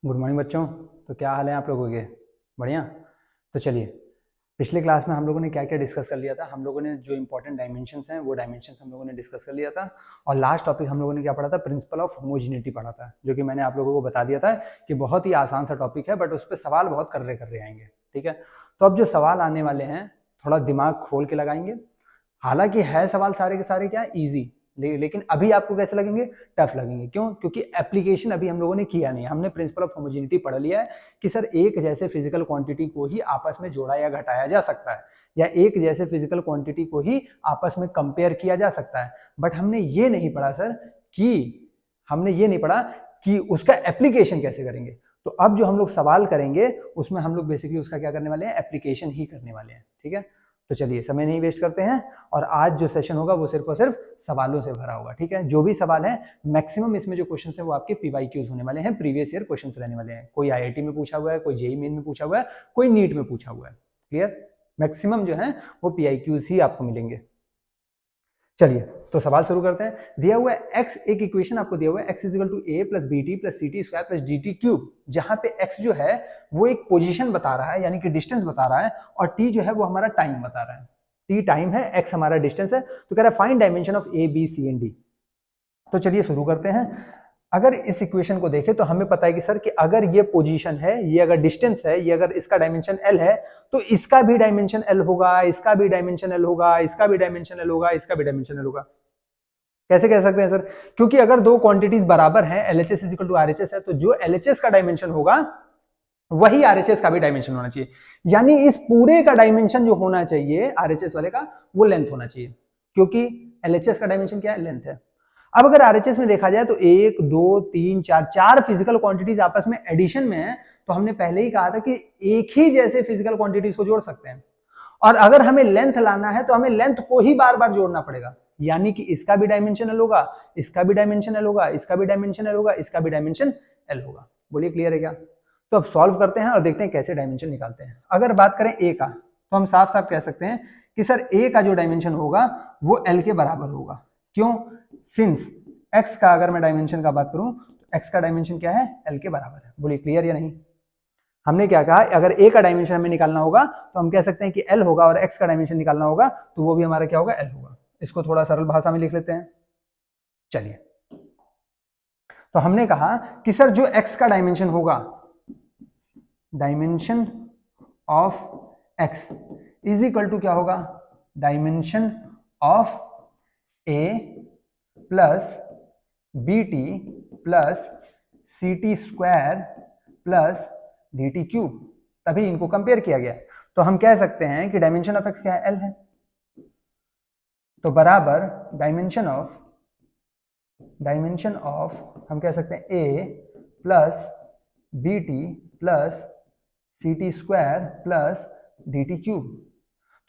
Good morning बच्चों। तो क्या हाल है आप लोगों के? बढ़िया। तो चलिए, पिछले क्लास में हम लोगों ने क्या क्या डिस्कस कर लिया था। हम लोगों ने जो इंपॉर्टेंट डायमेंशंस हैं वो डायमेंशंस हम लोगों ने डिस्कस कर लिया था। और लास्ट टॉपिक हम लोगों ने क्या पढ़ा था? प्रिंसिपल ऑफ होमोजिनिटी पढ़ा था, जो कि मैंने आप लोगों को बता दिया था कि बहुत ही आसान सा टॉपिक है, बट उस पर सवाल बहुत कर रहे आएंगे। ठीक है, तो अब जो सवाल आने वाले हैं थोड़ा दिमाग खोल के लगाएंगे। हालांकि है सवाल सारे के सारे क्या ईजी, लेकिन अभी आपको कैसे लगेंगे? टफ लगेंगे। क्यों? क्योंकि एप्लीकेशन अभी हम लोगों ने किया नहीं। हमने प्रिंसिपल ऑफ होमोजेनिटी पढ़ लिया है कि सर एक जैसे फिजिकल क्वांटिटी को ही आपस में जोड़ा या घटाया जा सकता है, या एक जैसे फिजिकल क्वांटिटी को ही आपस में कंपेयर किया जा सकता है। बट हमने ये नहीं पढ़ा सर कि उसका एप्लीकेशन कैसे करेंगे। तो अब जो हम लोग सवाल करेंगे उसमें हम लोग बेसिकली उसका क्या करने वाले हैं? एप्लीकेशन ही करने वाले हैं। ठीक है, तो चलिए समय नहीं वेस्ट करते हैं, और आज जो सेशन होगा वो सिर्फ और सिर्फ सवालों से भरा होगा। ठीक है, जो भी सवाल है मैक्सिमम इसमें जो क्वेश्चन है वो आपके पीवाईक्यूज होने वाले हैं, प्रीवियस ईयर क्वेश्चन रहने वाले हैं। कोई आईआईटी में पूछा हुआ है, कोई जेईई मेन में पूछा हुआ है, कोई नीट में पूछा हुआ है। क्लियर? मैक्सिमम जो है वो पीआईक्यूज ही आपको मिलेंगे। चलिए तो सवाल शुरू करते हैं। दिया हुआ है x, एक इक्वेशन आपको दिया हुआ है x equal to a plus B T plus C T square plus D T cube, जहां पे x जो है वो एक पोजीशन बता रहा है, यानी कि डिस्टेंस बता रहा है, और t जो है वो हमारा टाइम बता रहा है। t टाइम है, x हमारा डिस्टेंस है। तो कह रहा है find dimension of a b c and d। तो चलिए शुरू करते हैं। अगर इस इक्वेशन को देखें तो हमें पता है कि सर कि अगर ये पोजीशन है, ये अगर डिस्टेंस है, ये अगर इसका डायमेंशन l है, तो इसका भी डायमेंशन l होगा, इसका भी डायमेंशन l होगा, इसका भी डायमेंशन l होगा, इसका भी डायमेंशन l होगा। कैसे कह सकते हैं सर? क्योंकि अगर दो क्वांटिटीज बराबर हैं, LHS इक्वल टू RHS है, तो जो LHS का डायमेंशन होगा वही RHS का भी डायमेंशन होना चाहिए। यानी इस पूरे का डायमेंशन जो होना चाहिए RHS वाले का, वो लेंथ होना चाहिए, क्योंकि LHS का डायमेंशन क्या है? लेंथ है। अब अगर RHS में देखा जाए तो 1 2 3 4 फिजिकल क्वांटिटीज आपस में एडिशन में है, तो हमने पहले ही कहा था कि एक ही जैसे फिजिकल क्वांटिटीज को जोड़ सकते हैं। और अगर हमें लेंथ लाना है तो हमें लेंथ को ही बार बार जोड़ना पड़ेगा, यानी कि इसका भी डायमेंशन एल होगा, इसका भी डायमेंशन एल होगा, इसका भी डायमेंशन एल होगा, इसका भी डायमेंशन एल होगा। बोलिए क्लियर है क्या? तो अब सॉल्व करते हैं और देखते हैं कैसे डायमेंशन निकालते हैं। अगर बात करें ए का, तो हम साफ साफ कह सकते हैं कि सर ए का जो डायमेंशन होगा वो एल के बराबर होगा। क्यों? सिंस एक्स का अगर मैं डायमेंशन का बात करूं तो एक्स का डायमेंशन क्या है? एल के बराबर है। बोलिए क्लियर या नहीं? हमने क्या कहा? अगर ए का डायमेंशन हमें निकालना होगा तो हम कह सकते हैं कि एल होगा, और एक्स का डायमेंशन निकालना होगा तो वो भी हमारा क्या होगा? एल होगा। इसको थोड़ा सरल भाषा में लिख लेते हैं। चलिए, तो हमने कहा कि सर जो एक्स का डायमेंशन होगा, dimension of X is equal to क्या होगा? Dimension of A plus B T plus C T square plus D T cube. तभी इनको कंपेयर किया गया। तो हम कह सकते हैं कि डायमेंशन ऑफ एक्स क्या है? एल है। तो बराबर डायमेंशन ऑफ हम कह सकते हैं A plus B T plus C T square plus D T cube.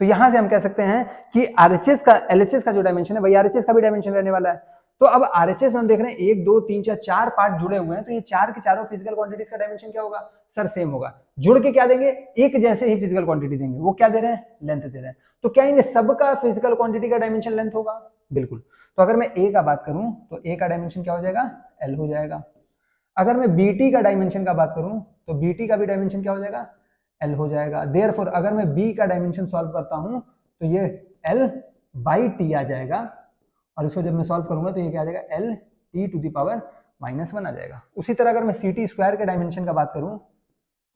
तो यहां से हम कह सकते हैं कि आरएचएस का एलएचएस का जो डायमेंशन है वही आरएचएस का भी डायमेंशन रहने वाला है। तो अब आरएचएस में हम देख रहे हैं 1 2 3 4 पार्ट जुड़े हुए हैं, तो ये चार के चारों फिजिकल क्वांटिटीज का डायमेंशन क्या होगा? सर सेम होगा। जुड़ के क्या देंगे? एक जैसे ही फिजिकल क्वांटिटी देंगे। वो क्या दे रहे हैं? लेंथ दे रहे हैं। तो क्या इन सबका फिजिकल क्वांटिटी का डायमेंशन लेंथ होगा? बिल्कुल। तो अगर मैं ए का बात करूं तो ए का डायमेंशन क्या हो जाएगा? एल हो जाएगा। अगर मैं बीटी का डायमेंशन का बात करूं तो बीटी का भी डायमेंशन क्या हो जाएगा? एल हो जाएगा। देयरफॉर अगर मैं बी का डायमेंशन सॉल्व करता हूं तो ये एल बाई टी आ जाएगा, और इसको जब मैं सॉल्व करूंगा तो ये क्या आ जाएगा? L T to the power -1 आ जाएगा। उसी तरह अगर मैं सी टी स्क्वायर के डायमेंशन का बात करूं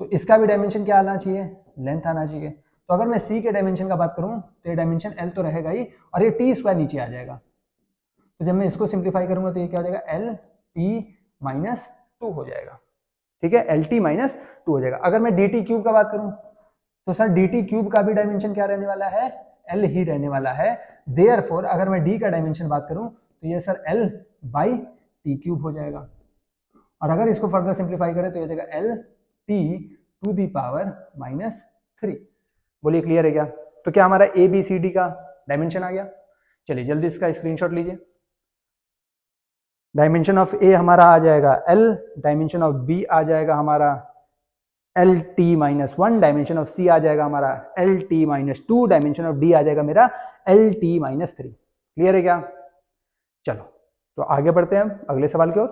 तो इसका भी डायमेंशन क्या आना चाहिए? लेंथ आना चाहिए। तो अगर मैं सी के डायमेंशन का बात करूं तो ये डायमेंशन एल तो रहेगा ही, और ये टी स्क्वायर नीचे आ जाएगा। तो जब मैं इसको सिंप्लीफाई करूंगा तो ये क्या हो जाएगा? एल टी -2 हो जाएगा। ठीक है, एल टी -2 हो जाएगा। अगर मैं डी टी क्यूब का बात करूं तो सर डी टी क्यूब का भी डायमेंशन क्या रहने वाला है? एल ही रहने वाला है। देयरफॉर अगर मैं डी का डायमेंशन बात करूं तो ये sir L by T cube हो जाएगा। और अगर इसको फर्दर सिंप्लीफाई करें तो ये हो जाएगा L T to the power -3। बोलिए क्लियर है क्या? तो क्या हमारा ए बी सी डी का डायमेंशन आ गया? चलिए जल्दी इसका स्क्रीनशॉट लीजिए। डायमेंशन ऑफ ए हमारा आ जाएगा एल, डायमेंशन ऑफ बी आ जाएगा हमारा L T -1, dimension of C आ जाएगा हमारा L T -2, dimension of D आ जाएगा मेरा एल टी -3। क्लियर है क्या? चलो तो आगे बढ़ते हैं अगले सवाल की ओर।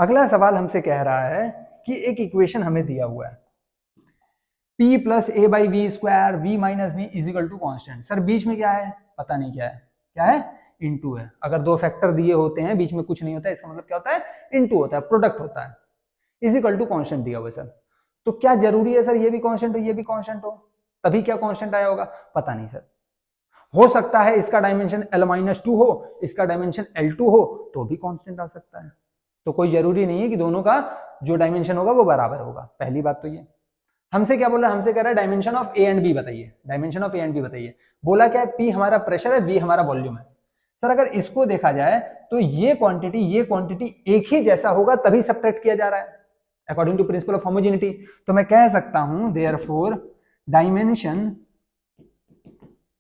अगला सवाल हमसे कह रहा है कि एक इक्वेशन हमें दिया हुआ है p plus A by V square V minus V is equal to constant. Sir बीच में क्या है, पता नहीं क्या है इनटू है। अगर दो फैक्टर दिए होते हैं बीच में कुछ नहीं होता है, इसका मतलब क्या होता है, इनटू होता है, प्रोडक्ट होता है। इज इक्वल टू कॉन्स्टेंट दिया हुआ है सर, तो क्या जरूरी है सर ये भी कॉन्स्टेंट हो ये भी कॉन्स्टेंट हो, तभी क्या कॉन्स्टेंट आया होगा, पता नहीं सर। हो सकता है इसका डायमेंशन l-2 हो, इसका डायमेंशन l2 हो, तो भी कांस्टेंट आ सकता है। तो कोई जरूरी नहीं है कि दोनों का जो डायमेंशन होगा वो बराबर होगा। पहली बात तो ये। हमसे क्या बोला, हमसे कह रहा है dimension of A and B बताइए, dimension of A and B बताइए। बोला क्या है, P हमारा प्रेशर है, V हमारा वॉल्यूम है। सर अगर इसको देखा जाए तो ये क्वांटिटी एक ही जैसा होगा तभी सब्ट्रैक्ट किया जा रहा है according to principle of homogeneity. तो मैं कह सकता हूं देयरफॉर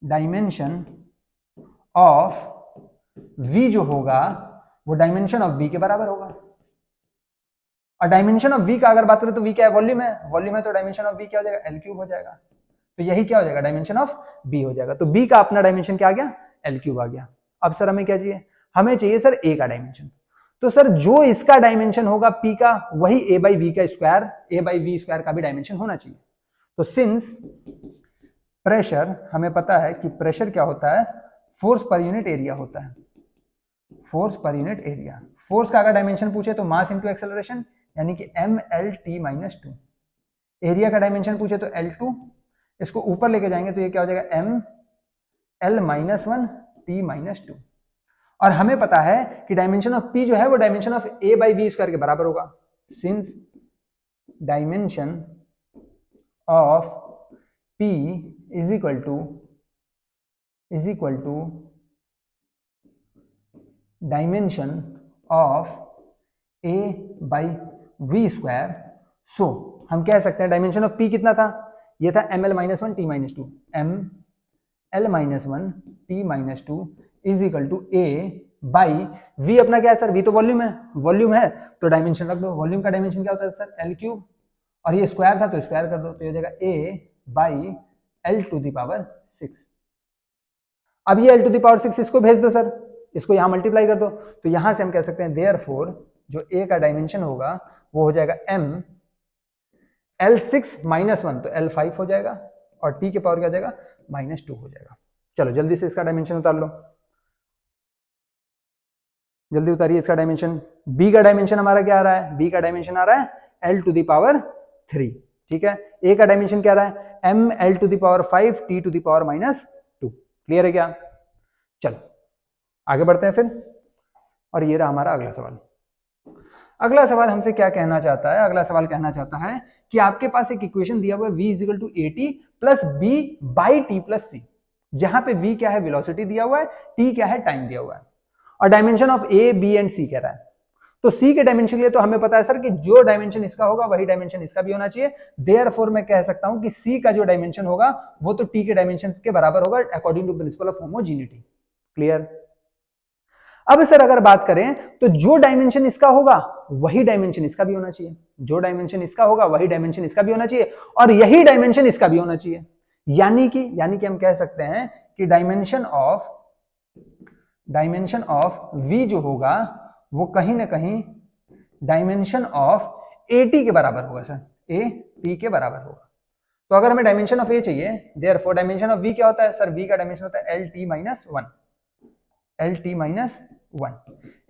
डायमेंशन ऑफ V जो होगा वो डायमेंशन ऑफ B के बराबर होगा। और डायमेंशन ऑफ V का अगर बात करें तो V क्या है, वॉल्यूम है, तो डायमेंशन ऑफ V क्या हो जाएगा, L³ हो जाएगा। तो यही क्या हो जाएगा, डायमेंशन ऑफ B हो जाएगा। तो B का अपना डायमेंशन क्या आ गया, L³ आ गया। अब सर हमें क्या चाहिए, हमें चाहिए सर A का डायमेंशन। तो सर जो इसका डायमेंशन होगा P का, वही A बाई V का square, A by V square का भी डायमेंशन होना चाहिए। तो सिंस प्रेशर, हमें पता है कि प्रेशर क्या होता है, फोर्स पर यूनिट एरिया होता है, force per unit area. Force का अगर डायमेंशन पूछे तो मास इंटू एक्सेलरेशन, यानी कि mL_t-2। एरिया का डायमेंशन पूछे तो L2, इसको ऊपर लेके जाएंगे तो ये क्या हो जाएगा, mL-1t-2। और हमें पता है कि डायमेंशन ऑफ P जो है वो dimension of A by V square के बराबर होगा। Since dimension of P is equal to dimension of A by V square. So हम कह सकते हैं डायमेंशन ऑफ P कितना था, ये था mL-1t-2, mL-1t-2 is equal to A by V। अपना क्या है सर, V तो वॉल्यूम है तो डायमेंशन रख दो। वॉल्यूम का डायमेंशन क्या होता है सर, L3, और ये स्क्वायर था तो स्क्वायर कर दो, तो ये हो जाएगा A बाई L⁶। अब ये L⁶ इसको भेज दो सर, इसको यहां मल्टीप्लाई कर दो, तो यहां से हम कह सकते हैं देयरफॉर जो A का डायमेंशन होगा वो हो जाएगा m L6-1 तो L5 हो जाएगा, और T के पावर क्या हो जाएगा, -2 हो जाएगा। चलो जल्दी से इसका डायमेंशन उतार लो, जल्दी उतारिए इसका डायमेंशन। B का डायमेंशन हमारा क्या आ रहा है, B का डायमेंशन आ रहा है L⁻3, ठीक है। A का डायमेंशन क्या आ रहा है, mL⁵ T⁻2। क्लियर है क्या, चलो आगे बढ़ते हैं फिर। और ये रहा हमारा अगला सवाल। अगला सवाल हमसे क्या कहना चाहता है, अगला सवाल कहना चाहता है कि आपके पास एक इक्वेशन दिया हुआ है V = AT plus B by T plus C, जहां पे V क्या है, वेलोसिटी दिया हुआ है, T क्या है, टाइम दिया हुआ है, और dimension of A, B and C कह रहा है। तो C के डायमेंशन के लिए तो हमें पता है सर कि जो डायमेंशन इसका होगा वही डायमेंशन इसका भी होना चाहिए। देयरफॉर मैं कह सकता हूं कि C का जो डायमेंशन होगा वो तो T के डायमेंशन के बराबर होगा according to principle of homogeneity. Clear. अब सर अगर बात करें तो जो डायमेंशन इसका होगा वही डायमेंशन इसका भी होना चाहिए, जो डायमेंशन इसका होगा वही डायमेंशन इसका भी होना चाहिए, और यही डायमेंशन इसका भी होना चाहिए। यानी कि हम कह सकते हैं कि डायमेंशन ऑफ V जो होगा वो कहीं ना कहीं डायमेंशन ऑफ AT के बराबर होगा सर, AT के बराबर होगा। तो अगर हमें डायमेंशन ऑफ A चाहिए, देयरफॉर डायमेंशन ऑफ V क्या होता है सर, V का डायमेंशन होता है LT-1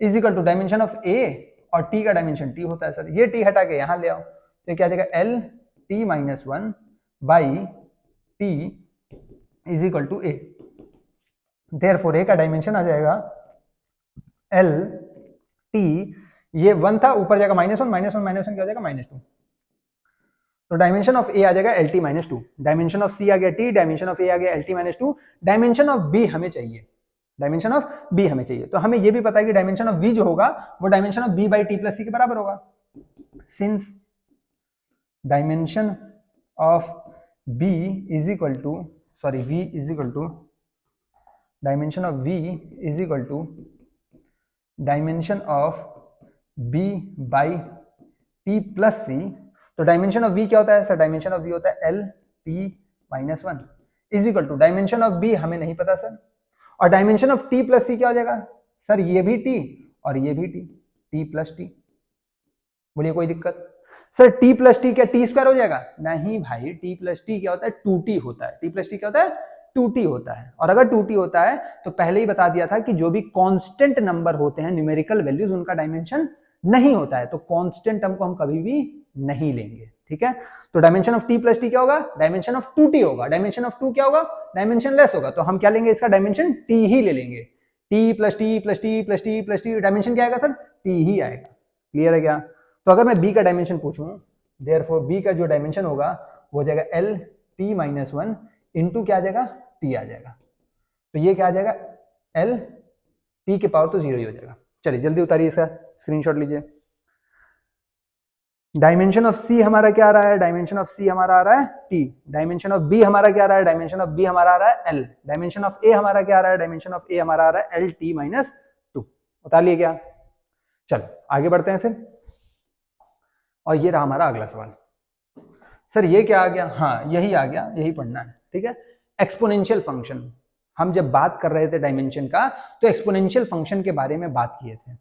is equal to dimension of A, और T का डायमेंशन T होता है सर। ये T हटा के यहां ले आओ तो क्या आ जाएगा, LT-1 by T is equal to A। Therefore A का डायमेंशन आ जाएगा LT, ये 1 था, ऊपर जाएगा -1 क्या हो जाएगा, -2। तो डायमेंशन ऑफ A आ जाएगा LT-2, डायमेंशन ऑफ C आ गया T, डायमेंशन ऑफ A आ गया LT-2, डायमेंशन ऑफ B हमें चाहिए, डायमेंशन ऑफ B हमें चाहिए। तो हमें यह भी पता है कि डायमेंशन ऑफ V जो होगा वो dimension of B by T plus C के बराबर होगा। Since dimension of B is equal to dimension of V is equal to dimension of B by T plus C। तो डायमेंशन ऑफ V क्या होता है सर, डायमेंशन ऑफ V होता है LT-1 is equal to dimension of B हमें नहीं पता sir, और dimension of T plus C क्या हो जाएगा सर, ये भी T और ये भी T प्लस T। बोलिए कोई दिक्कत? सर टी प्लस टी क्या टी स्क्वायर हो जाएगा? नहीं भाई, टी प्लस टी क्या होता है? 2t होता है। टी प्लस टी क्या होता है? 2t होता है। और अगर 2t होता है तो पहले ही बता दिया था कि जो भी कांस्टेंट नंबर होते हैं, न्यूमेरिकल वैल्यूज, उनका डायमेंशन नहीं होता है। तो कांस्टेंट टर्म को हम कभी भी नहीं लेंगे, ठीक है? तो dimension of T plus T क्या होगा? डायमेंशन ऑफ 2t होगा। डायमेंशन ऑफ 2 क्या होगा? डायमेंशन लेस होगा। तो हम क्या लेंगे? इसका डायमेंशन टी ही ले लेंगे। T plus T plus T plus T plus T, dimension क्या आएगा सर? टी ही आएगा। क्लियर है क्या? तो अगर मैं b का डायमेंशन पूछूं, देयरफॉर b का जो डायमेंशन होगा वो हो जाएगा एल टी माइनस 1 इंटू क्या आ जाएगा? t आ जाएगा। तो ये क्या आ जाएगा? एल टी के पावर तो 0 ही हो जाएगा। चलिए जल्दी उतारिए, इसका स्क्रीनशॉट लीजिए। डायमेंशन ऑफ c हमारा क्या आ रहा है? डायमेंशन ऑफ c हमारा आ रहा है t। डायमेंशन ऑफ b हमारा क्या आ रहा है? डायमेंशन ऑफ b हमारा आ रहा है l। डायमेंशन ऑफ a हमारा क्या आ रहा है? डायमेंशन ऑफ a हमारा आ रहा है एल टी माइनस 2। उतार लिए क्या? चलो आगे बढ़ते हैं फिर। और ये रहा हमारा अगला सवाल। सर ये क्या आ गया? हाँ यही आ गया, यही पढ़ना है, ठीक है? Exponential function. हम जब बात कर रहे थे डायमेंशन का, तो एक्सपोनेंशियल फंक्शन के बारे में बात किए थे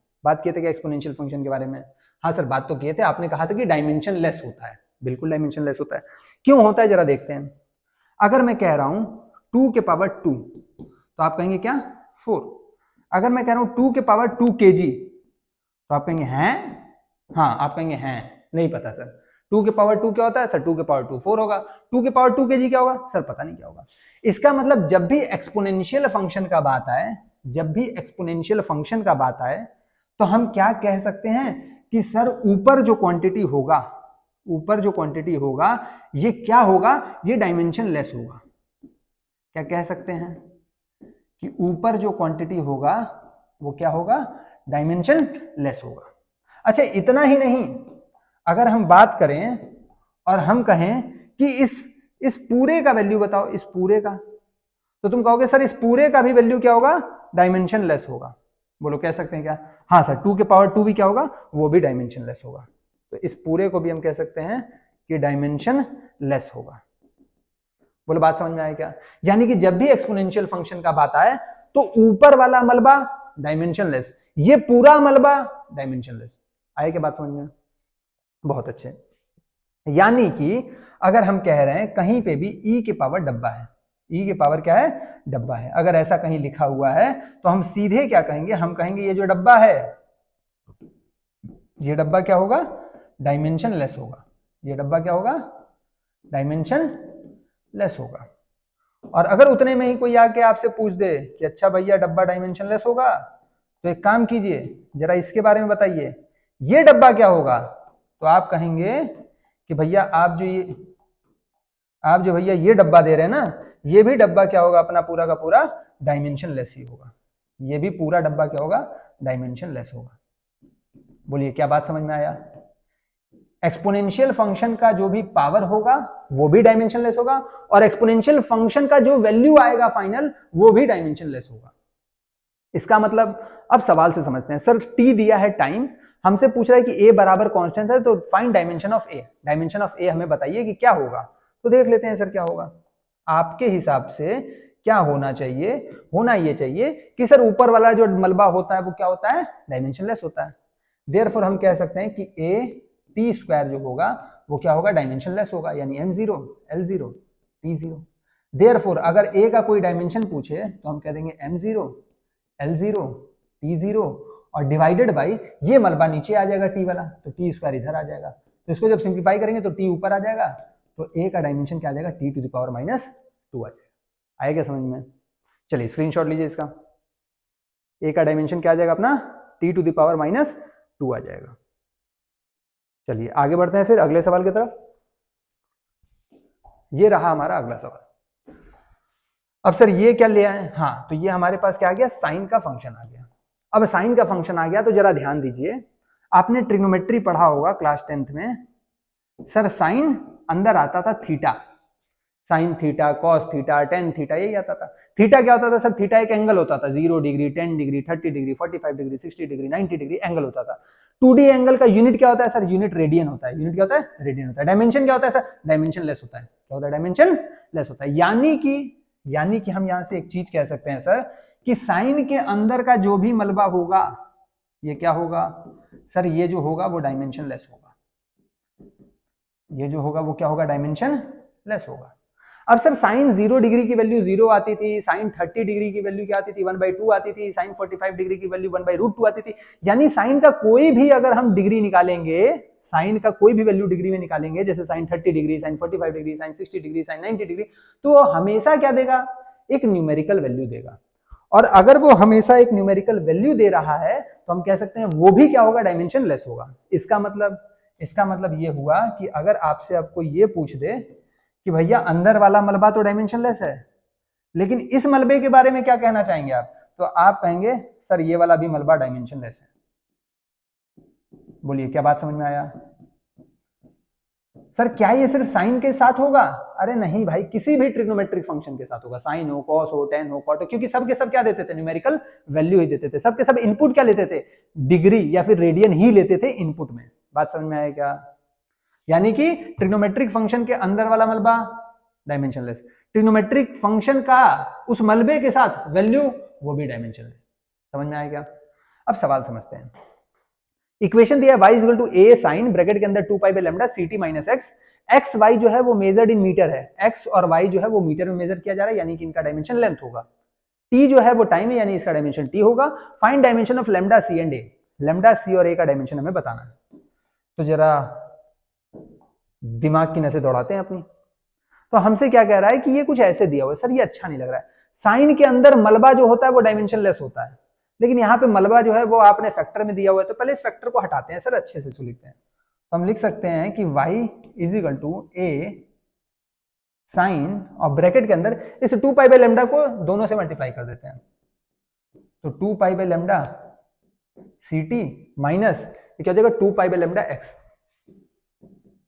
क्या एक्सपोनेंशियल फंक्शन के बारे में? हाँ सर बात तो किए थे। आपने कहा था कि डायमेंशन लेस होता है। बिल्कुल डायमेंशन लेस होता है। क्यों होता है जरा देखते हैं। अगर मैं कह रहा हूं 2 के पावर 2 तो आप कहेंगे क्या? 4। अगर मैं कह रहा हूं 2 के पावर 2 kg तो आप कहेंगे हैं? हाँ आप कहेंगे हैं, नहीं पता सर। 2 के पावर 2 क्या होता है? सर 2 के पावर 2 4 होगा। 2 के पावर 2 kg क्या होगा? सर पता नहीं क्या होगा। इसका मतलब जब भी एक्सपोनेंशियल फंक्शन का बात आए, जब भी एक्सपोनेंशियल फंक्शन का बात आए, तो हम क्या कह सकते हैं कि सर ऊपर जो क्वांटिटी होगा, ऊपर जो क्वांटिटी होगा ये क्या होगा? ये डायमेंशन लेस होगा। क्या कह सकते हैं कि ऊपर जो क्वांटिटी होगा वो क्या होगा? डायमेंशन लेस होगा। अच्छा इतना ही नहीं, अगर हम बात करें और हम कहें कि इस पूरे का वैल्यू बताओ, इस पूरे का, तो तुम कहोगे सर इस पूरे का भी वैल्यू क्या होगा? डायमेंशन लेस होगा। बोलो कह सकते हैं क्या? हाँ सर 2 के पावर 2 भी क्या होगा? वो भी डायमेंशन लेस होगा। तो इस पूरे को भी हम कह सकते हैं कि डायमेंशन लेस होगा। बोलो बात समझ में आया क्या? यानी कि जब भी एक्सपोनेंशियल फंक्शन का बात आए तो ऊपर वाला मलबा डायमेंशन लेस, ये पूरा मलबा डायमेंशन लेस। आए क्या बात समझ में? बहुत अच्छे। यानी कि अगर हम कह रहे हैं कहीं पे भी e के पावर डब्बा है, e के पावर क्या है? डब्बा है, अगर ऐसा कहीं लिखा हुआ है तो हम सीधे क्या कहेंगे? हम कहेंगे ये जो डब्बा है, ये डब्बा क्या होगा? डायमेंशन लेस होगा। ये डब्बा क्या होगा? डायमेंशन लेस होगा। और अगर उतने में ही कोई आके आपसे पूछ दे कि अच्छा भैया डब्बा डायमेंशन लेस होगा, तो एक काम कीजिए जरा इसके बारे में बताइए, ये डब्बा क्या होगा? तो आप कहेंगे कि भैया आप जो भैया ये डब्बा दे रहे हैं ना, ये भी डब्बा क्या होगा? अपना पूरा का पूरा डायमेंशन लेस ही होगा। ये भी पूरा डब्बा क्या होगा? डायमेंशन लेस होगा। बोलिए क्या बात समझ में आया? एक्सपोनेंशियल फंक्शन का जो भी पावर होगा वो भी डायमेंशन लेस होगा, और एक्सपोनेंशियल फंक्शन का जो वैल्यू आएगा फाइनल, वो भी डायमेंशन लेस होगा। इसका मतलब अब सवाल से समझते हैं। सर टी दिया है टाइम, हमसे पूछ रहा है कि ए बराबर कांस्टेंट है, तो find dimension of A. Dimension of A हमें बताइए कि क्या होगा। तो देख लेते हैं सर क्या होगा। आपके हिसाब से क्या होना चाहिए? होना ये चाहिए कि सर ऊपर वाला जो मलबा होता है वो क्या होता है? डायमेंशन लेस होता है। देयरफॉर हम कह सकते हैं कि ए टी स्क्वायर जो होगा वो क्या होगा? डायमेंशन लेस होगा, यानी m0 l0 t0। देयरफॉर अगर ए का कोई डायमेंशन पूछे तो हम कह देंगे m0 l0 t0 और डिवाइडेड बाई ये मलबा नीचे आ जाएगा टी वाला, तो टी स्क्वायर इधर आ जाएगा। तो इसको जब सिंप्लीफाई करेंगे तो टी ऊपर आ जाएगा, तो ए का डायमेंशन क्या आ जाएगा? T to the power minus 2 आ जाएगा। आएगा समझ में? चलिए स्क्रीनशॉट लीजिए इसका। ए का डायमेंशन क्या आ जाएगा अपना? T to the power minus 2 आ जाएगा। चलिए आगे बढ़ते हैं फिर अगले सवाल की तरफ। ये रहा हमारा अगला सवाल। अब सर ये क्या ले आए? हाँ तो ये हमारे पास क्या आ गया? साइन का फंक्शन आ गया। अब साइन का फंक्शन आ गया तो जरा ध्यान दीजिए, आपने ट्रिग्नोमेट्री पढ़ा होगा क्लास 10th में। सर साइन अंदर आता था theta, sine theta, cos theta, tan theta, यही आता था। थीटा क्या होता था सर? थीटा एक एंगल होता था, 0 degree, 10 degree, 30 degree, 45 degree, 60 degree, 90 degree angle होता था। 2D एंगल का यूनिट क्या होता है सर? यूनिट रेडियन होता है। यूनिट क्या होता है? रेडियन होता है। डायमेंशन क्या होता है सर? डायमेंशन लेस होता है। क्या होता है? डायमेंशन लेस होता है। यानी कि हम यहां से एक चीज कह सकते हैं सर कि साइन के अंदर का जो भी मलबा होगा, ये क्या होगा सर, ये जो होगा वो डायमेंशन लेस होगा, ये जो होगा वो क्या होगा, डायमेंशन लेस होगा। अब सर साइन 0 डिग्री की वैल्यू 0 आती थी, साइन 30 डिग्री की वैल्यू क्या आती थी 1/2 आती थी, साइन 45 डिग्री की वैल्यू 1/√2 आती थी। यानी साइन का कोई भी अगर हम डिग्री निकालेंगे, साइन का कोई भी वैल्यू डिग्री में निकालेंगे, जैसे sine 30 degree, sine 45 degree, sine 60 degree, sine 90 degree, तो हमेशा क्या देगा, एक न्यूमेरिकल वैल्यू देगा। और अगर वो हमेशा एक न्यूमेरिकल वैल्यू दे रहा है तो हम कह सकते हैं वो भी क्या होगा, डायमेंशन लेस होगा। इसका मतलब ये हुआ कि अगर आपसे आपको ये पूछ दे कि भैया अंदर वाला मलबा तो डायमेंशन लेस है, लेकिन इस मलबे के बारे में क्या कहना चाहेंगे आप, तो आप कहेंगे सर ये वाला भी मलबा डायमेंशन लेस है। बोलिए क्या बात समझ में आया? सर क्या ये सिर्फ साइन के साथ होगा? अरे नहीं भाई, किसी भी ट्रिग्नोमेट्रिक फंक्शन के साथ होगा, साइन हो, कॉस हो, टेन हो, कॉट हो, क्योंकि सब के सब क्या देते थे, न्यूमेरिकल वैल्यू ही देते थे। सब के सब इनपुट क्या लेते थे, डिग्री या फिर रेडियन ही लेते थे इनपुट में। बात समझ में आया क्या? यानी कि ट्रिग्नोमेट्रिक फंक्शन के अंदर वाला मलबा डायमेंशनलेस, ट्रिग्नोमेट्रिक फंक्शन का उस मलबे के साथ वैल्यू वो भी डायमेंशनलेस। समझ में आया क्या? अब सवाल समझते हैं। इक्वेशन दिया y equal to a sine bracket के अंदर 2 pi by lambda ct minus X. X Y जो है वो मेजर्ड इन मीटर है, एक्स और वाई जो है वो मीटर में मेजर किया जा रहा है, यानी कि इनका डायमेंशन लेंथ होगा। t जो है वो टाइम है, यानी इसका डायमेंशन t होगा। Find dimension of lambda c and a, lambda c और a का डायमेंशन हमें बताना है। तो जरा दिमाग की नसें दौड़ाते हैं अपनी। तो हमसे क्या कह रहा है कि ये कुछ ऐसे दिया हुआ है, सर ये अच्छा नहीं लग रहा है। साइन के अंदर मलबा जो होता है वो डायमेंशन लेस होता है, लेकिन यहाँ पे मलबा जो है वो आपने फैक्टर में दिया हुआ है, तो पहले इस फैक्टर को हटाते हैं सर, अच्छे से लिखते हैं। तो हम लिख सकते हैं कि y is equal to a sine और ब्रैकेट के अंदर इस 2 पाई बाय लैम्डा को दोनों से मल्टीप्लाई कर देते हैं, तो 2 pi by lambda ct minus ये क्या हो जाएगा 2 pi by lambda x,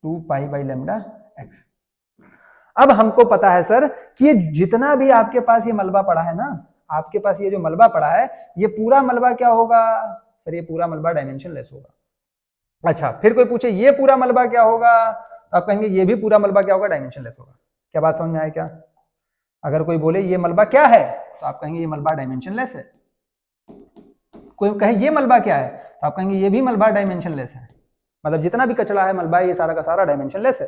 2 pi by lambda x। अब हमको पता है सर कि ये जितना भी आपके पास ये मलबा पड़ा है ना, आपके पास ये जो मलबा पड़ा है ये पूरा मलबा क्या होगा सर, ये पूरा मलबा डायमेंशन लेस होगा। अच्छा, फिर कोई पूछे ये पूरा मलबा क्या होगा, तो आप कहेंगे ये भी पूरा मलबा क्या होगा, डायमेंशन लेस होगा। क्या बात समझ में आया क्या? अगर कोई बोले ये मलबा क्या है, तो आप कहेंगे ये मलबा डायमेंशन लेस है। कोई कहे ये मलबा क्या है, तो आप कहेंगे ये भी मलबा डायमेंशन लेस है। मतलब जितना भी कचरा है मलबा ये सारा का सारा डायमेंशन लेस है।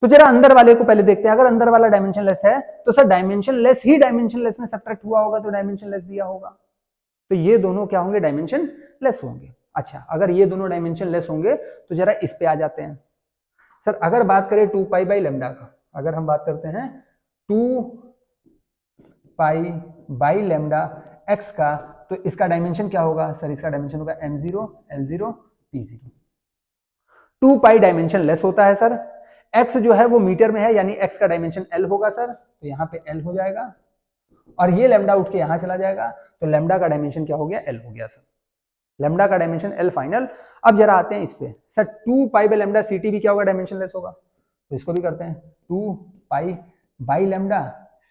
तो जरा अंदर वाले को पहले देखते हैं। अगर अंदर वाला डायमेंशन लेस है तो सर डायमेंशन लेस ही डायमेंशन लेस में सब्ट्रैक्ट हुआ होगा, तो डायमेंशन लेस दिया होगा, तो ये दोनों क्या होंगे, डायमेंशन लेस होंगे। अच्छा, अगर ये दोनों डायमेंशन लेस होंगे तो जरा इस पे आ जाते हैं। सर अगर बात करें 2 पाई बाई लैम्डा का, अगर हम बात करते हैं 2 पाई बाई लैम्डा एक्स का, तो इसका डायमेंशन क्या होगा सर, इसका डायमेंशन होगा m0 l0 t0। 2 पाई डायमेंशन लेस होता है सर, x जो है वो मीटर में है, यानी x का डायमेंशन l होगा सर, तो यहाँ पे l हो जाएगा, और ये लैम्डा उठ के यहां चला जाएगा, तो लैम्डा का डायमेंशन क्या हो गया, l हो गया सर, लैम्डा का डायमेंशन l फाइनल। अब जरा आते हैं इस पे, sir 2 pi by lambda ct भी क्या होगा, डायमेंशन लेस होगा, तो इसको भी करते हैं। 2 पाई बाई लैम्डा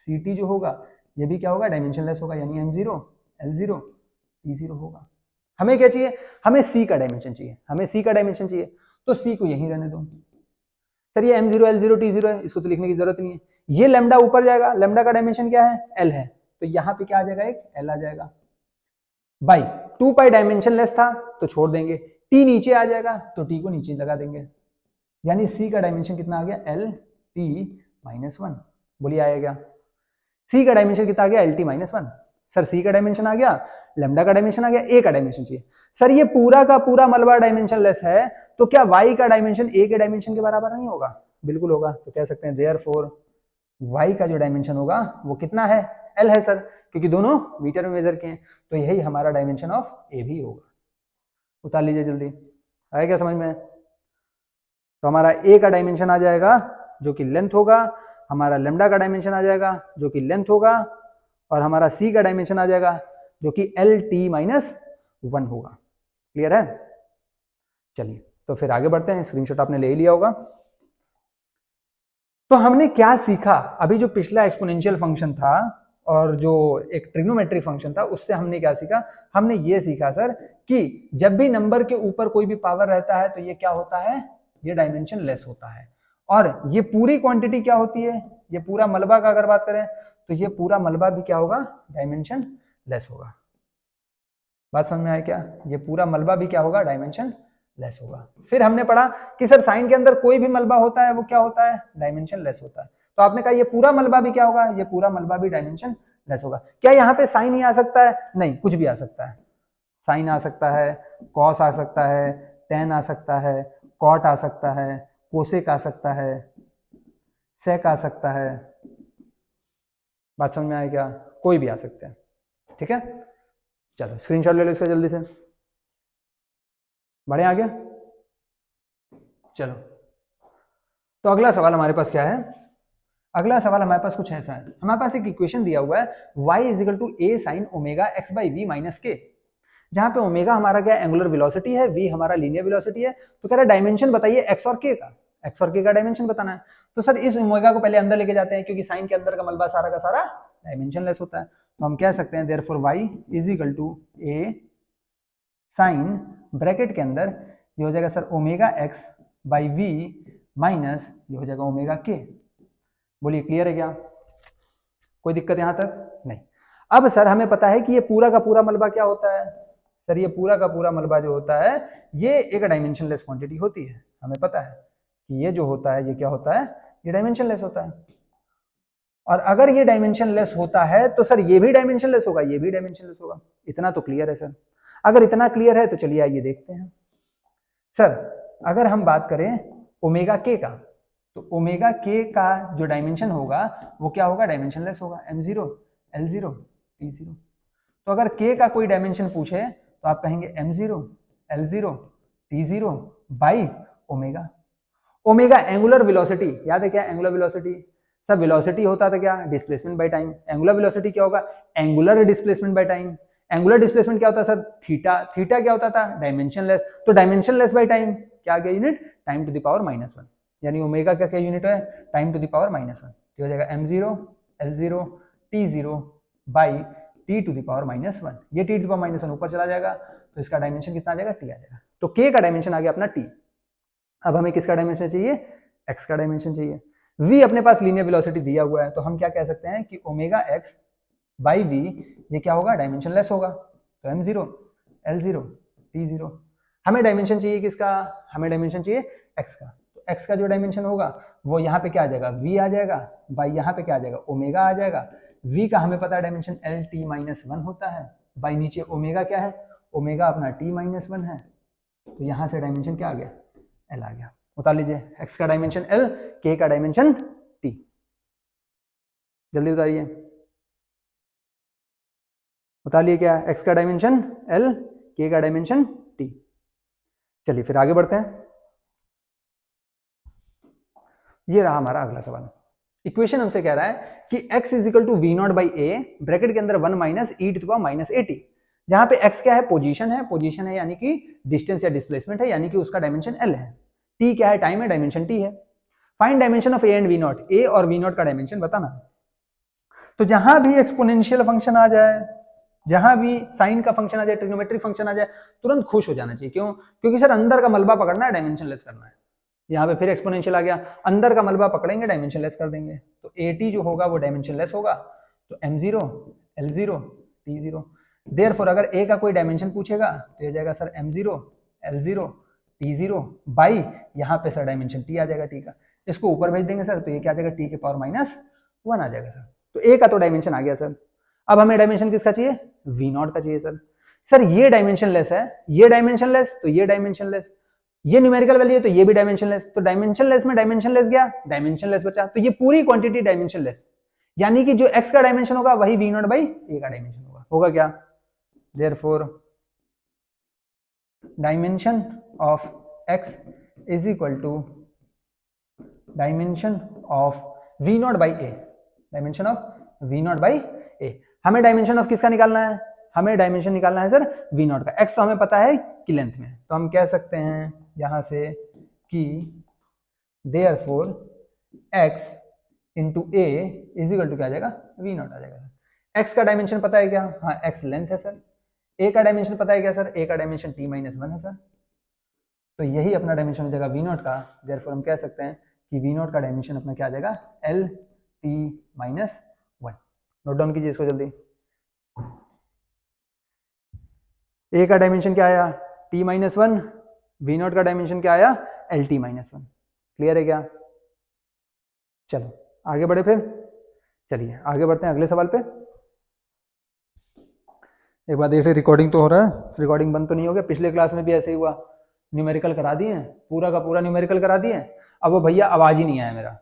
ct जो होगा ये भी क्या होगा, डायमेंशन लेस होगा, यानी m0 l0 t0 होगा। हमें क्या चाहिए, हमें c का डायमेंशन चाहिए, हमें c का डायमेंशन चाहिए, तो c को यहीं रहने दो सर, ये m0 l0 t0 है, इसको तो लिखने की जरूरत नहीं है। ये लैम्डा ऊपर जाएगा, लैम्डा का डायमेंशन क्या है, l है, तो यहां पे क्या आ जाएगा, एक l आ जाएगा। बाई 2 पाई डायमेंशन लेस था तो छोड़ देंगे, t नीचे आ जाएगा तो t को नीचे लगा देंगे, यानी c का डायमेंशन कितना आ गया, l t माइनस 1। बोलिए आया क्या? c का डायमेंशन कितना आ गया, l t minus 1। Sir c का डायमेंशन आ गया, लैम्डा का डायमेंशन आ गया, a का डायमेंशन चाहिए। सर ये पूरा का पूरा मलबा डायमेंशन लेस है, तो क्या y का डायमेंशन a के डायमेंशन के बराबर नहीं होगा? बिल्कुल होगा। तो कह सकते हैं देयरफॉर y का जो डायमेंशन होगा वो कितना है, l है सर, क्योंकि दोनों मीटर में मेजर किए हैं, तो यही हमारा डायमेंशन ऑफ a भी होगा। उतार लीजिए जल्दी, आया क्या समझ में? तो हमारा a का डायमेंशन आ जाएगा जो कि लेंथ होगा, हमारा लैम्डा का डायमेंशन आ जाएगा जो कि लेंथ होगा, और हमारा c का डायमेंशन आ जाएगा जो कि एल टी माइनस 1 होगा। क्लियर है? चलिए तो फिर आगे बढ़ते हैं, स्क्रीनशॉट आपने ले ही लिया होगा। तो हमने क्या सीखा, अभी जो पिछला एक्सपोनेंशियल फंक्शन था और जो एक ट्रिग्नोमेट्रिक फंक्शन था उससे हमने क्या सीखा, हमने ये सीखा सर कि जब भी नंबर के ऊपर कोई भी पावर रहता है तो ये क्या होता है, ये डायमेंशन लेस होता है। और ये पूरी क्वांटिटी क्या होती है, ये पूरा मलबा का अगर बात करें तो ये पूरा मलबा भी क्या होगा, डायमेंशन लेस होगा। बात समझ में आया क्या? ये पूरा मलबा भी क्या होगा? डायमेंशन लेस होगा। फिर हमने पढ़ा कि सर साइन के अंदर कोई भी मलबा होता है वो क्या होता है? डायमेंशन लेस होता है। तो आपने कहा ये पूरा मलबा भी क्या होगा? ये पूरा मलबा भी डायमेंशन लेस होगा। क्या यहाँ पे साइन ही आ सकता है? नहीं, कुछ भी आ सकता है। साइन आ सकता है, कॉस आ सकता है, टेन आ सकता है, कॉट आ सकता है, कोसेक आ सकता है, सेक आ सकता है। बात समझ में आया क्या? कोई भी आ सकता है। ठीक है, चलो स्क्रीनशॉट ले लो इसका जल्दी से, बढ़े आगे। चलो, तो अगला सवाल हमारे पास क्या है? अगला सवाल हमारे पास कुछ ऐसा है, हमारे पास एक इक्वेशन दिया हुआ है y is equal to a sine omega x by V minus K, जहां पे ओमेगा हमारा क्या एंगुलर वेलोसिटी है, v हमारा लीनियर वेलोसिटी है। तो कह रहा है डायमेंशन बताइए x और k का, x और k का डायमेंशन बताना है। तो सर इस ओमेगा को पहले अंदर लेके जाते हैं, क्योंकि साइन के अंदर का मलबा सारा का सारा डायमेंशन लेस होता है। तो हम कह सकते हैं therefore y is equal to a sine bracket के अंदर ये हो जाएगा sir omega x by V minus ये हो जाएगा ओमेगा के। बोलिए क्लियर है क्या? कोई दिक्कत यहां तक? नहीं। अब सर हमें पता है कि ये पूरा का पूरा मलबा क्या होता है? सर ये पूरा का पूरा मलबा जो होता है ये एक डायमेंशनलेस क्वांटिटी होती है। हमें पता है कि ये जो होता है ये क्या होता है? ये डायमेंशनलेस होता है। और अगर ये डायमेंशनलेस होता है तो सर ये भी डायमेंशनलेस होगा, ये भी डायमेंशनलेस होगा। इतना तो क्लियर है सर। अगर इतना क्लियर है तो चलिए आइए देखते हैं। सर अगर हम बात करें ओमेगा के का, तो ओमेगा के का जो डायमेंशन होगा वो क्या होगा? डायमेंशनलेस होगा, m0 l0 t0। तो अगर के का कोई डायमेंशन पूछे तो आप कहेंगे m0 l0 t0 by omega. Omega angular velocity, याद है क्या एंगुलर वेलोसिटी? सब वेलोसिटी होता था क्या? Displacement by time. Angular velocity क्या होगा? Angular displacement by time. Angular displacement क्या होता है सर? थीटा। थीटा क्या होता था? डायमेंशनलेस। तो डायमेंशनलेस बाय टाइम क्या आ गया unit? Time to the power -1। यानी ओमेगा का क्या यूनिट है? Time to the power -1। तो हो जाएगा m0 l0 t0 by T to the power -1। ये टी टू द पावर -1 ऊपर चला जाएगा तो इसका डायमेंशन कितना आ जाएगा? टी आ जाएगा। तो के का डायमेंशन आ गया अपना टी। अब हमें किसका डायमेंशन चाहिए? एक्स का डायमेंशन चाहिए। v अपने पास लीनियर वेलोसिटी दिया हुआ है, तो हम क्या कह सकते हैं कि ओमेगा एक्स बाई वी ये क्या होगा? डायमेंशनलेस होगा। तो m0 l0 t0। हमें डायमेंशन चाहिए किसका? हमें डायमेंशन चाहिए x का। तो x का जो डायमेंशन होगा वो यहाँ पे क्या आ जाएगा? v आ जाएगा, बाई यहाँ पे क्या आ जाएगा? ओमेगा आ जाएगा। v का हमें पता है डायमेंशन lt-1 होता है, बाई नीचे ओमेगा क्या है? ओमेगा अपना t-1 है। तो यहाँ से डायमेंशन क्या आ गया? l आ गया। उतार लीजिए, x का डायमेंशन l, k का डायमेंशन t। जल्दी उतारिए, उतार लिए क्या? x का डायमेंशन l, k का डायमेंशन t। चलिए फिर आगे बढ़ते हैं। ये रहा हमारा अगला सवाल। इक्वेशन हमसे कह रहा है कि x is equal to V naught by A, bracket के अंदर 1 minus E to the power minus A T, जहां पे x क्या है? पोजीशन है। पोजीशन है यानी कि डिस्टेंस या डिस्प्लेसमेंट है, यानी कि उसका डायमेंशन l है। t क्या है? टाइम है, डायमेंशन t है। Find dimension of A and V naught, A और वी नॉट का डायमेंशन बताना। तो जहां भी एक्सपोनेंशियल फंक्शन आ जाए, जहां भी साइन का फंक्शन आ जाए, ट्रिग्नोमेट्रिक फंक्शन आ जाए, तुरंत खुश हो जाना चाहिए। क्यों? क्योंकि सर अंदर का मलबा पकड़ना है, डायमेंशन लेस करना है। यहाँ पे फिर एक्सपोनेंशियल आ गया, अंदर का मलबा पकड़ेंगे, डायमेंशन लेस कर देंगे। तो AT जो होगा वो डायमेंशन लेस होगा। तो m0 l0 t0। देयरफॉर अगर a का कोई डायमेंशन पूछेगा तो ये जाएगा sir m0 l0 t0 by यहाँ पे सर डायमेंशन t आ जाएगा t का। इसको ऊपर भेज देंगे सर तो ये क्या आ जाएगा? t के पावर -1 आ जाएगा सर। तो a का तो डायमेंशन आ गया सर। अब हमें डायमेंशन किसका चाहिए? v0 का चाहिए सर। सर ये डायमेंशन लेस है, ये डायमेंशन लेस, तो ये डायमेंशन लेस, ये न्यूमेरिकल वैल्यू है तो ये भी डायमेंशन लेस। तो डायमेंशन लेस में डायमेंशन लेस गया, डायमेंशन लेस बचा। तो ये पूरी क्वांटिटी डायमेंशन लेस, यानी कि जो x का डायमेंशन होगा वही v नॉट बाई a का डायमेंशन होगा क्या? Therefore dimension of x is equal to dimension of v naught by a, dimension of v naught by a। हमें डायमेंशन ऑफ किसका निकालना है? हमें डायमेंशन निकालना है सर v नॉट का। x तो हमें पता है कि लेंथ में, तो हम कह सकते हैं यहां से कि therefore x into a is equal to क्या आ जाएगा? v नॉट आ जाएगा। x का डायमेंशन पता है क्या? हाँ, x लेंथ है सर। a का डायमेंशन पता है क्या सर? a का डायमेंशन t-1 है सर। तो यही अपना डायमेंशन हो जाएगा v नॉट का। देयरफॉर हम कह सकते हैं कि v नॉट का डायमेंशन अपना क्या आ जाएगा? l-t-1। नोट डाउन कीजिए इसको जल्दी। ए का डायमेंशन क्या आया t-1, वी नॉट का डायमेंशन क्या आया lt-1। क्लियर है क्या? चलो आगे बढ़े फिर, चलिए आगे बढ़ते हैं अगले सवाल पे। एक बार देखिए रिकॉर्डिंग तो हो रहा है, रिकॉर्डिंग बंद तो नहीं हो गया। पिछले क्लास में भी ऐसे ही हुआ, न्यूमेरिकल करा दिए, पूरा का पूरा न्यूमेरिकल करा दिए, अब वो भैया आवाज ही नहीं आया मेरा।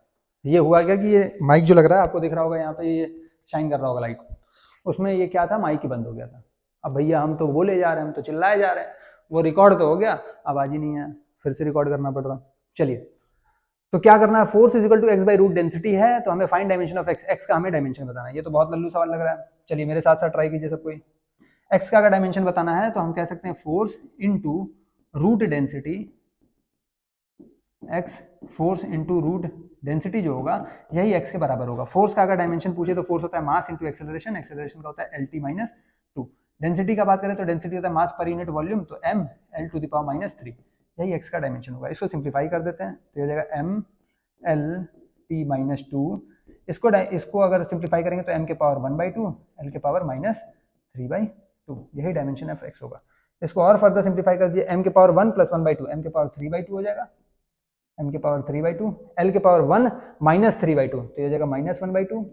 ये हुआ क्या कि ये माइक जो लग रहा है आपको दिख रहा होगा यहाँ पे, ये शाइन कर रहा होगा लाइट, उसमें ये क्या था, माइक ही बंद हो गया था। अब भैया हम तो बोले जा रहे हैं, हम तो चिल्लाए जा रहे हैं, वो रिकॉर्ड तो हो गया, आवाज ही नहीं आया, फिर से रिकॉर्ड करना पड़ रहा। चलिए तो क्या करना है, force is equal to X by root density है, तो हमें find dimension of X, X का हमें डायमेंशन बताना है। ये तो बहुत लल्लू सवाल लग रहा है, चलिए मेरे साथ साथ ट्राई कीजिए सब कोई। एक्स का अगर डायमेंशन बताना है तो हम कह सकते हैं force into root density, X force into root density जो होगा यही एक्स के बराबर होगा। फोर्स का अगर डायमेंशन पूछे तो फोर्स होता है मास इनटू एक्सेलरेशन, एक्सेलरेशन का होता है L T minus two. Density का बात करें तो डेंसिटी होता है मास पर यूनिट वॉल्यूम, तो M L to the power minus 3, यही एक्स का डायमेंशन होगा। इसको सिंप्लीफाई कर देते हैं तो ये हो जाएगा M L T minus two. इसको अगर सिंप्लीफाई करेंगे तो एम के पावर 1/2 एल के पावर माइनस 3/2, यही डायमेंशन ऑफ एक्स होगा। इसको और फर्दर सिंप्लीफाई कर दिए, एम के पावर 1 प्लस 1/2 एम के पावर 3/2 हो जाएगा, एम के पावर 3/2 एल के पावर 1 माइनस 3/2 तो ये हो जाएगा माइनस 1/2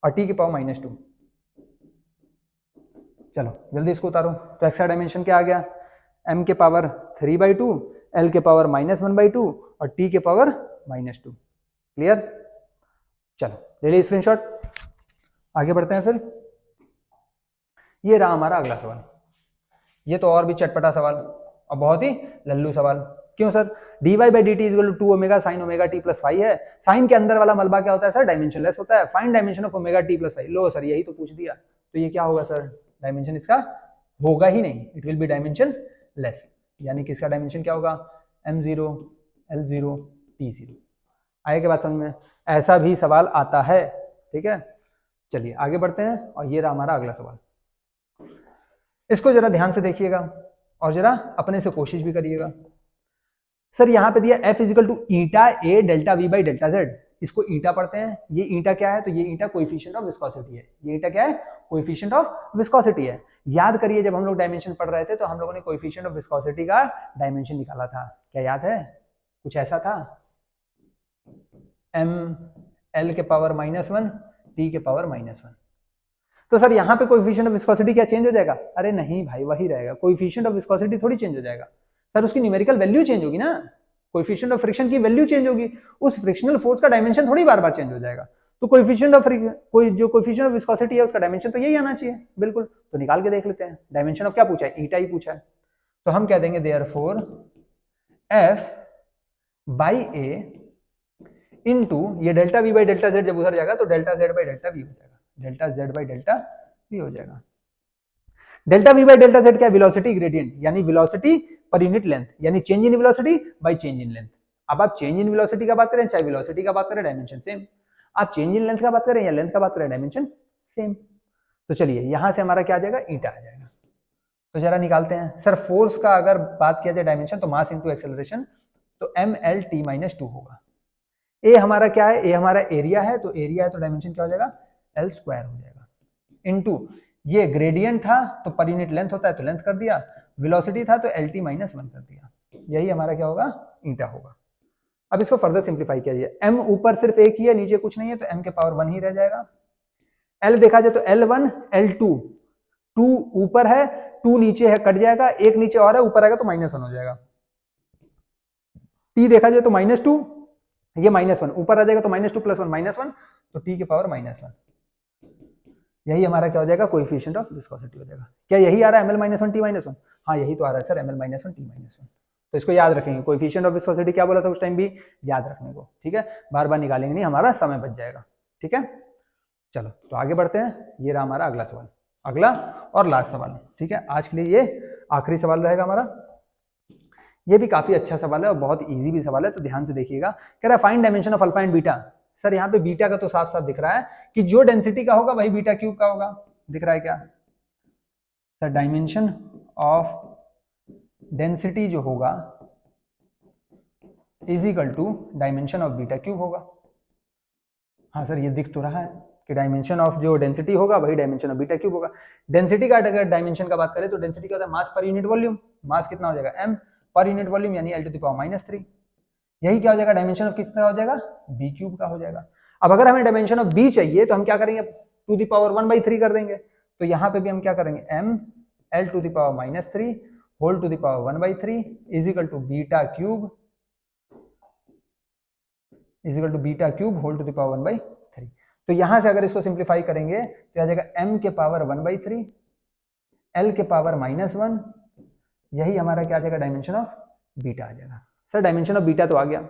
और टी के पावर माइनस 2। चलो जल्दी इसको उतारो, तो एक्स का डायमेंशन क्या आ गया, एम के पावर 3/2 एल के पावर माइनस 1/2 और टी के पावर माइनस 2। क्लियर? चलो ले ली स्क्रीनशॉट, आगे बढ़ते हैं फिर। ये रहा हमारा अगला सवाल, ये तो और भी चटपटा सवाल और बहुत ही लल्लू सवाल। क्यों sir? dy by D T equal to 2 omega sine omega T plus five है, साइन के अंदर वाला मलबा क्या होता है सर, डायमेंशनलेस होता है, find dimension of omega T plus five. Low sir यही तो पूछ दिया, तो ये क्या होगा सर, डायमेंशन इसका होगा ही नहीं, it will be dimension less, यानी कि इसका डायमेंशन क्या होगा m0 l0 t0। आगे के बात समझ में, ऐसा भी सवाल आता है, ठीक है। चलिए आगे बढ़ते हैं और ये रहा हमारा अगला सवाल। इसको जरा ध्यान से देखिएगा और जरा अपने से कोशिश भी करिएगा। सर यहाँ पे दिया f equal to eta A delta V by delta Z, इसको ईटा पढ़ते हैं। ये ईटा क्या है, तो ये ईटा कोएफिशिएंट ऑफ विस्कोसिटी है, ये ईटा क्या है, कोएफिशिएंट ऑफ विस्कोसिटी है। याद करिए जब हम लोग डायमेंशन पढ़ रहे थे तो हम लोगों ने कोएफिशिएंट ऑफ विस्कोसिटी का डायमेंशन निकाला था, क्या याद है? कुछ ऐसा था, m l के पावर -1 t के पावर -1। तो सर यहाँ पे कोएफिशिएंट ऑफ विस्कोसिटी क्या चेंज हो जाएगा? अरे नहीं भाई वही रहेगा, कोएफिशिएंट ऑफ विस्कोसिटी थोड़ी चेंज हो जाएगा सर, उसकी न्यूमेरिकल वैल्यू चेंज होगी ना, कोएफिशिएंट ऑफ फ्रिक्शन की वैल्यू चेंज होगी, उस फ्रिक्शनल फोर्स का डायमेंशन थोड़ी बार बार चेंज हो जाएगा। तो कोएफिशिएंट ऑफ जो कोएफिशिएंट ऑफ विस्कोसिटी है उसका डायमेंशन तो यही आना चाहिए, बिल्कुल। तो निकाल के देख लेते हैं, डायमेंशन ऑफ क्या पूछा है, ईटा ही पूछा है, तो हम कह देंगे therefore f by A into ये delta V by delta Z जब उधर जाएगा तो delta Z by delta V हो जाएगा, delta Z by delta V हो जाएगा। Delta V by delta Z क्या, वेलोसिटी ग्रेडियंट, यानी वेलोसिटी पर यूनिट लेंथ, यानी change in velocity by change in length. अब आप चेंज इन वेलोसिटी का बात करें चाहे वेलोसिटी का बात करें, डायमेंशन सेम। आप चेंज इन लेंथ का बात करें या लेंथ का बात करें, डायमेंशन सेम। तो चलिए यहां से हमारा क्या आ जाएगा, ईटा आ जाएगा। तो जरा निकालते हैं। सर फोर्स का अगर बात किया जाए डायमेंशन तो मास इंटू एक्सेलरेशन, तो एम एल टी माइनस 2 होगा। ए हमारा क्या है, ए हमारा एरिया है, तो एरिया है तो डायमेंशन क्या हो जाएगा, एल स्क्वायर हो जाएगा, इनटू ये ग्रेडियंट था तो पर यूनिट लेंथ होता है तो लेंथ कर दिया, वेलोसिटी था तो एल टी माइनस 1 कर दिया, यही हमारा क्या होगा, ईटा होगा। अब इसको फर्दर सिंप्लीफाई किया जाए, एम ऊपर सिर्फ एक ही है नीचे कुछ नहीं है, तो एम के पावर 1 ही रह जाएगा। एल देखा जाए तो L1 L2, 2 ऊपर है 2 नीचे है, कट जाएगा, एक नीचे और है ऊपर आएगा तो -1 हो जाएगा। टी देखा जाए तो -2, ये -1 ऊपर आ जाएगा तो -2 + 1 -1, तो टी के पावर -1, यही हमारा क्या हो जाएगा, कोएफिशिएंट ऑफ विस्कोसिटी हो जाएगा। क्या यही आ रहा है ml-1 t-1? हाँ यही तो आ रहा है सर, ml-1 t-1। तो इसको याद रखेंगे, कोएफिशिएंट ऑफ विस्कोसिटी क्या बोला था उस टाइम भी याद रखने को, ठीक है, बार बार निकालेंगे नहीं, हमारा समय बच जाएगा, ठीक है। चलो तो आगे बढ़ते हैं, ये रहा हमारा अगला सवाल, अगला और लास्ट सवाल, ठीक है, आज के लिए ये आखिरी सवाल रहेगा हमारा। ये भी काफी अच्छा सवाल है और बहुत इजी भी सवाल है, तो ध्यान से देखिएगा। कह रहा है find dimension of alpha and beta. Sir यहाँ पे बीटा का तो साफ साफ दिख रहा है कि जो डेंसिटी का होगा वही बीटा क्यूब का होगा, दिख रहा है क्या सर, डायमेंशन ऑफ डेंसिटी जो होगा is equal to dimension of beta cube होगा। हाँ सर ये दिख तो रहा है, कि डायमेंशन ऑफ जो डेंसिटी होगा वही डायमेंशन ऑफ बीटा क्यूब होगा। डेंसिटी का अगर डायमेंशन का बात करें तो डेंसिटी क्या होता है, मास पर यूनिट वॉल्यूम। मास कितना हो जाएगा, m पर यूनिट वॉल्यूम यानी L⁻⁻3। यही क्या हो जाएगा, डायमेंशन ऑफ किसका हो जाएगा, b क्यूब का हो जाएगा। अब अगर हमें डायमेंशन ऑफ b चाहिए तो हम क्या करेंगे, 1/3 कर देंगे। तो यहाँ पे भी हम क्या करेंगे, m L⁻³ whole to the power 1/3 is equal to beta cube whole to the power 1/3। तो यहां से अगर इसको सिंप्लीफाई करेंगे तो आ जाएगा m के पावर 1/3 l के पावर -1, यही हमारा क्या आ जाएगा, डायमेंशन ऑफ बीटा आ जाएगा। सर डायमेंशन ऑफ बीटा तो आ गया,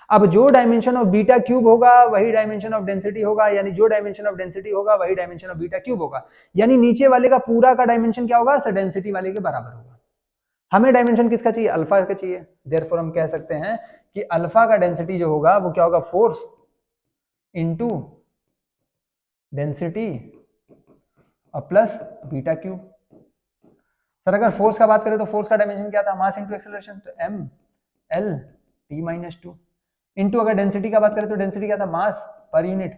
अब जो डायमेंशन ऑफ बीटा क्यूब होगा वही डायमेंशन ऑफ डेंसिटी होगा, यानी जो डायमेंशन ऑफ डेंसिटी होगा वही डायमेंशन ऑफ बीटा क्यूब होगा, यानी नीचे वाले का पूरा का डायमेंशन क्या होगा, सर डेंसिटी वाले के बराबर होगा। हमें डायमेंशन किसका चाहिए, अल्फा का चाहिए। देयरफॉर हम कह सकते हैं कि अल्फा का डेंसिटी जो होगा वो क्या होगा, फोर्स इनटू डेंसिटी और प्लस बीटा क्यूब। सर अगर फोर्स का बात करें तो फोर्स का डायमेंशन क्या था, मास इनटू एक्सेलरेशन, तो m l t-2 इनटू अगर डेंसिटी का बात करें तो डेंसिटी क्या था, मास पर यूनिट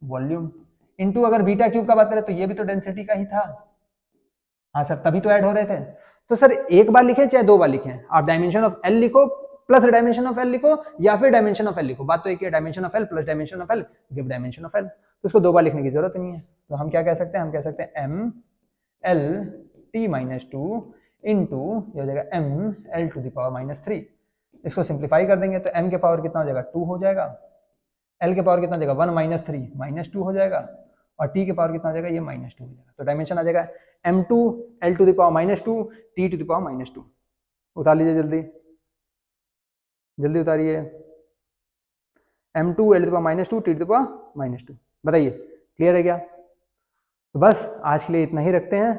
वॉल्यूम, इनटू अगर बीटा क्यूब का बात करें तो ये भी तो डेंसिटी का ही था। हाँ सर तभी तो ऐड हो रहे थे। तो सर एक बार लिखे चाहे दो बार लिखे, आप डायमेंशन ऑफ एल लिखो प्लस डायमेंशन ऑफ एल लिखो या फिर डायमेंशन ऑफ एल लिखो, बात तो एक ही है, dimension of L plus dimension of L give dimension of L. तो इसको दो बार लिखने की जरूरत नहीं है। तो हम क्या कह सकते हैं, हम कह सकते हैं m L⁻⁻2 इंटू ये हो जाएगा m L⁻⁻3। इसको सिंप्लीफाई कर देंगे तो m के पावर कितना हो जाएगा, 2 हो जाएगा, l के पावर कितना हो जाएगा, 1 - 3 -2 हो जाएगा, और t के पावर कितना हो जाएगा, ये -2 हो जाएगा। तो डायमेंशन आ जाएगा m2 L⁻⁻2 t⁻²। उतार लीजिए जल्दी जल्दी उतारिए, m2 L⁻² t⁻²। बताइए क्लियर है क्या। तो बस आज के लिए इतना ही रखते हैं,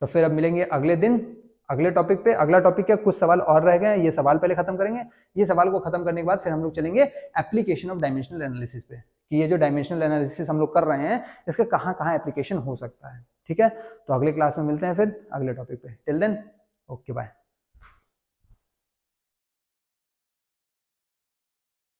तो फिर अब मिलेंगे अगले दिन अगले टॉपिक पे। अगला टॉपिक क्या, कुछ सवाल और रह गए हैं, ये सवाल पहले खत्म करेंगे। ये सवाल को खत्म करने के बाद फिर हम लोग चलेंगे एप्लीकेशन ऑफ डायमेंशनल एनालिसिस पे, कि ये जो डायमेंशनल एनालिसिस हम लोग कर रहे हैं इसका कहाँ कहाँ एप्लीकेशन हो सकता है। ठीक है, तो अगले क्लास में मिलते हैं फिर अगले टॉपिक पे। Till then okay bye.